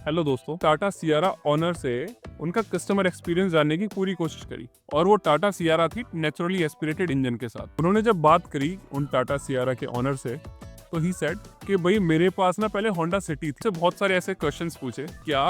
Hello दोस्तों, Tata Sierra honour से उनका कस्टमर एक्सपीरियंस जानने की पूरी कोशिश करी और वो टाटा सियारा थी नेचुरली एस्पिरेटेड इंजन के साथ। उन्होंने जब बात करी उन टाटा सियारा के ऑनर से तो ही सेड कि भाई मेरे पास ना पहले होंडा सिटी थी। बहुत सारे ऐसे क्वेश्चंस पूछे, क्या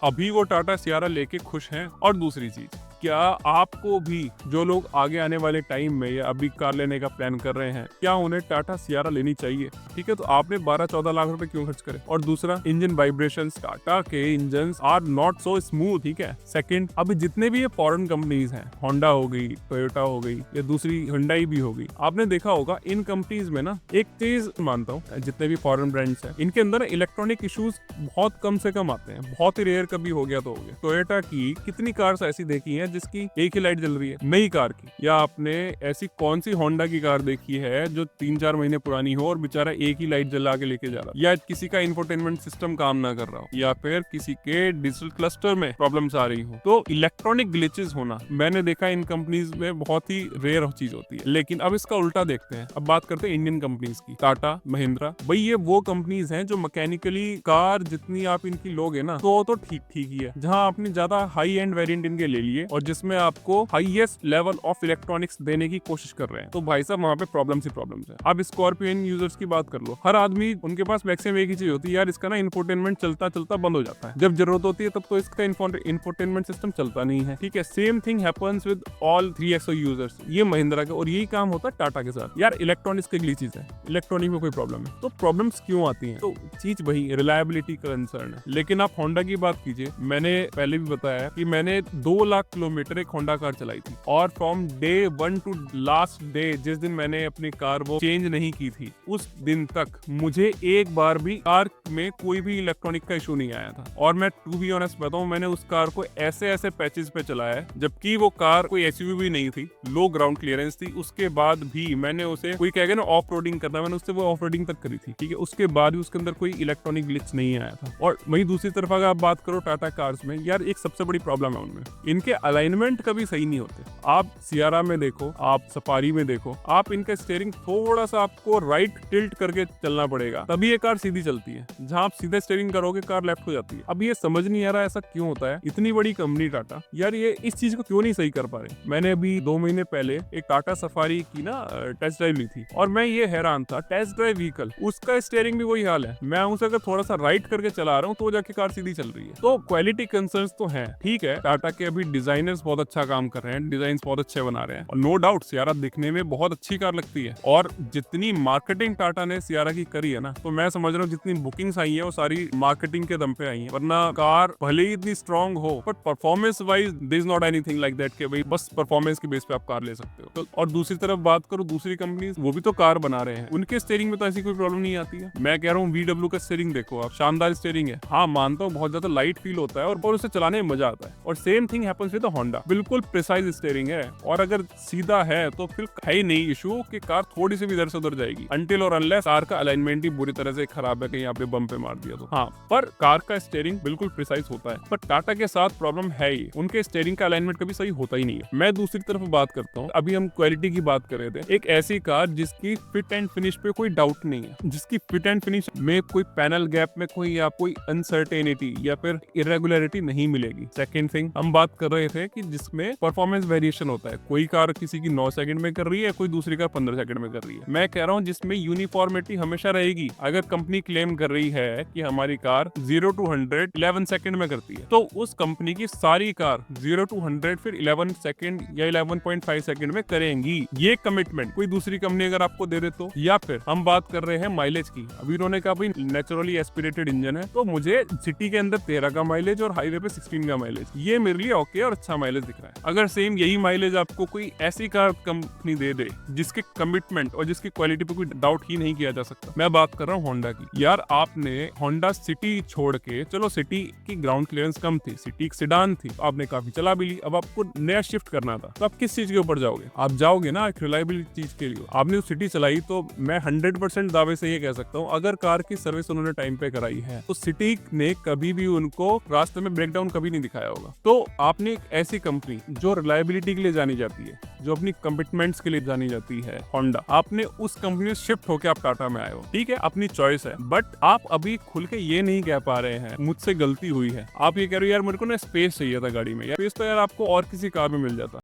अभी वो टाटा सियारा लेके खुश हैं, और दूसरी चीज क्या आपको भी जो लोग आगे आने वाले टाइम में या अभी कार लेने का प्लान कर रहे हैं, क्या उन्हें टाटा सियारा लेनी चाहिए। ठीक है, तो आपने 12-14 लाख रुपए क्यों खर्च करे। और दूसरा, इंजन वाइब्रेशंस, टाटा के engine are not so smooth. ठीक है। सेकंड, अभी जितने भी ये फॉरेन कंपनीज हैं, होंडा हो गई, टोयोटा हो गई या दूसरी हुंडई भी हो गई, आपने देखा होगा इन कंपनीज में ना एक चीज मानता हूँ, जितने भी फॉरेन ब्रांड्स हैं इनके अंदर इलेक्ट्रॉनिक इश्यूज बहुत कम से कम आते हैं। बहुत ही रेयर, कभी हो गया तो हो गया। टोयोटा की कितनी कार्स ऐसी देखी है जिसकी एक ही लाइट जल रही है नई कार की, या आपने ऐसी कौन सी होंडा की कार देखी है जो 3-4 महीने पुरानी हो और बेचारा एक ही लाइट जला के लेके जा रहा हो, या किसी का इंफोटेनमेंट सिस्टम काम ना कर रहा हो, या फिर किसी के डिजिटल क्लस्टर में प्रॉब्लम्स आ रही हो। तो इलेक्ट्रॉनिक ग्लिचेस होना मैंने देखा इन कंपनीज में बहुत ही रेयर चीज होती है। लेकिन अब इसका उल्टा देखते हैं। अब बात करते हैं इंडियन कंपनीज की। टाटा, महिंद्रा, भाई ये वो कंपनीज हैं जो मैकेनिकली कार जितनी आप इनकी लोगे ना तो ठीक ठीक ही है। जहां आपने ज्यादा हाई एंड वेरिएंट इनके ले लिए और जिसमें आपको हाईएस्ट लेवल ऑफ इलेक्ट्रॉनिक्स देने की कोशिश कर रहे हैं, तो भाई साहब वहां पे प्रॉब्लम्स ही प्रॉब्लम्स है। अब स्कॉर्पियन यूजर्स की बात कर लो, हर आदमी उनके पास मैक्सिमम एक ही चीज होती है, यार इसका ना इंफोटेनमेंट चलता चलता बंद हो जाता है। जब जरूरत होती है तब तो इसका इंफोटेनमेंट सिस्टम चलता नहीं है। ठीक है, same thing happens with all 3XO users. ये महिंद्रा का, और यही काम होता है टाटा के साथ। यार इलेक्ट्रॉनिक्स की अगली चीज है, इलेक्ट्रॉनिक में कोई प्रॉब्लम है तो प्रॉब्लम्स क्यों आती हैं, तो चीज वही रिलायबिलिटी का कंसर्न है। लेकिन आप होंडा की बात कीजिए, मैंने पहले भी बताया कि मैंने 2 लाख किलोमीटर एक होंडा कार चलाई थी, और from day 1 to last day, जिस दिन मैंने अपनी कार वो चेंज नहीं की थी, उस दिन तक मुझे एक बार भी कार में कोई भी इलेक्ट्रॉनिक का इशू नहीं आया था। और मैं टू बी ऑनेस्ट बताऊं, मैंने उस कार को ऐसे ऐसे पैचेस पे चलाया है, जबकि वो कार कोई एसयूवी भी नहीं थी, लो ग्राउंड क्लियरेंस थी। उसके बाद भी मैंने उसे, कोई कहेगा ना ऑफ रोडिंग करना, मैंने उससे वो ऑफ रोडिंग तक करी थी। ठीक है, उसके बाद भी उसके अंदर कोई इलेक्ट्रॉनिक ग्लिच नहीं आया था। और वहीं दूसरी तरफ अगर आप बात करो टाटा कार्स में, यार एक सबसे बड़ी प्रॉब्लम है उनमें, इनके अलाइनमेंट कभी सही नहीं होते। आप सियारा में देखो, आप सफारी में देखो, आप इनका स्टीयरिंग थोड़ा सा आपको राइट टिल्ट करके चलना पड़ेगा, तभी ये कार सीधी चलती है। जहां आप सीधे स्टीयरिंग करोगे कार लेफ्ट हो जाती है। अब ये समझ नहीं आ रहा ऐसा क्यों होता है। इतनी बड़ी कंपनी टाटा, यार ये इस चीज को क्यों नहीं सही कर पा रहे। मैंने अभी 2 महीने पहले एक टाटा सफारी की ना टेस्ट ड्राइव ली थी, और मैं ये हैरान था, टेस्ट ड्राइव व्हीकल, उसका स्टीयरिंग भी वही हाल है। मैं उसे अगर थोड़ा सा राइट करके चला रहा हूँ तो जाके कार सीधी चल रही है। तो क्वालिटी कंसर्न्स तो हैं। ठीक है, टाटा के अभी डिजाइनर्स बहुत अच्छा काम कर रहे हैं, डिजाइन बहुत अच्छे बना रहे हैं, और नो डाउट सियारा दिखने में बहुत अच्छी कार लगती है। और जितनी मार्केटिंग टाटा ने सियारा की करी है ना, तो मैं समझ रहा हूँ जितनी बुकिंग्स आई है वो सारी मार्केटिंग के दम पे आई है। वरना कार भले ही इतनी स्ट्रॉन्ग हो, but performance wise there is not anything like that कि भाई बस परफॉर्मेंस के बेस पे आप कार ले सकते हो। तो और दूसरी तरफ बात करो दूसरी कंपनीज, वो भी तो कार बना रहे हैं, उनके स्टीयरिंग में तो ऐसी कोई प्रॉब्लम नहीं आती है। मैं कह रहा हूँ VW का स्टीयरिंग देखो आप, शानदार स्टीयरिंग है। हाँ मानता हूँ बहुत ज्यादा लाइट फील होता है और उसे चलाने में मजा आता है। और same thing happens with Honda, बिल्कुल प्रिसाइज स्टीयरिंग है, और अगर सीधा है तो फिर है ही नहीं इशू कि कार थोड़ी सी भी इधर से उधर जाएगी, अनटिल और अनलेस कार का अलाइनमेंट ही बुरी तरह से खराब है, कहीं आपने बम पे मार दिया तो। हाँ, पर कार का स्टीयरिंग बिल्कुल प्रिसाइज होता है। पर टाटा के साथ प्रॉब्लम है ही, उनके स्टीयरिंग का अलाइनमेंट कभी सही होता ही नहीं है। मैं दूसरी तरफ बात करता हूँ, अभी हम क्वालिटी की बात कर रहे थे, एक ऐसी कार जिसकी फिट एंड फिनिश पे कोई डाउट नहीं है, जिसकी फिट एंड फिनिश में कोई पैनल गैप में कोई या कोई अनसर्टेनिटी या फिर इरेगुलरिटी नहीं मिलेगी। सेकेंड थिंग, हम बात कर रहे थे कि जिसमें परफॉर्मेंस वेरिएशन होता है, कोई कार किसी की 9 सेकंड में कर रही है, कोई दूसरी कार 15 सेकंड में कर रही है। मैं कह रहा हूँ जिसमें यूनिफॉर्मिटी हमेशा रहेगी। अगर कंपनी क्लेम कर रही है कि हमारी कार 0 to 100 11 सेकंड में करती है, तो उस कंपनी की सारी कार 0 to 100 फिर 11 सेकंड या 11.5 सेकंड में करेंगी। ये कमिटमेंट कोई दूसरी कंपनी अगर आपको दे दे तो। या फिर हम बात कर रहे हैं माइलेज की, अभी उन्होंने कहा भाई नेचुरली एस्पिरेटेड इंजन है, तो मुझे सिटी के अंदर 13 का माइलेज और हाईवे पे 16 का माइलेज, ये मेरे लिए ओके और अच्छा माइलेज दिख रहा है। अगर सेम यही माइलेज आपको कोई ऐसी कार कंपनी दे दे जिसके कमिटमेंट और जिसकी क्वालिटी पे कोई डाउट ही नहीं किया जा सकता, मैं बात कर रहा हूँ होंडा की। यार आपने होंडा सिटी छोड़ के, चलो सिटी की ग्राउंड क्लियरेंस कम थी, सिटी एक सेडान थी, आपने काफी चला भी ली, अब आपको नया शिफ्ट करना था, तो आप किस चीज के ऊपर जाओगे? आप जाओगे ना एक रिलायबिलिटी चीज के लिए। आपने सिटी चलाई तो मैं 100% दावे से ये कह सकता हूँ, अगर कार की सर्विस उन्होंने टाइम पे कराई है तो सिटी ने कभी भी उनको रास्ते में ब्रेकडाउन कभी नहीं दिखाया होगा। तो आपने एक ऐसी कंपनी जो रिलायबिलिटी के लिए जानी जाती है, जो अपनी कमिटमेंट्स के लिए जानी जाती है, होंडा, आपने उस कंपनी से शिफ्ट होकर आप टाटा में आए हो। ठीक है, अपनी चॉइस है, बट आप अभी खुल के ये नहीं कह पा रहे हैं मुझसे गलती हुई है। आप ये कह रहे हो यार मेरे को ना स्पेस चाहिए था गाड़ी में, यार स्पेस तो यार आपको और किसी कार में मिल जाता।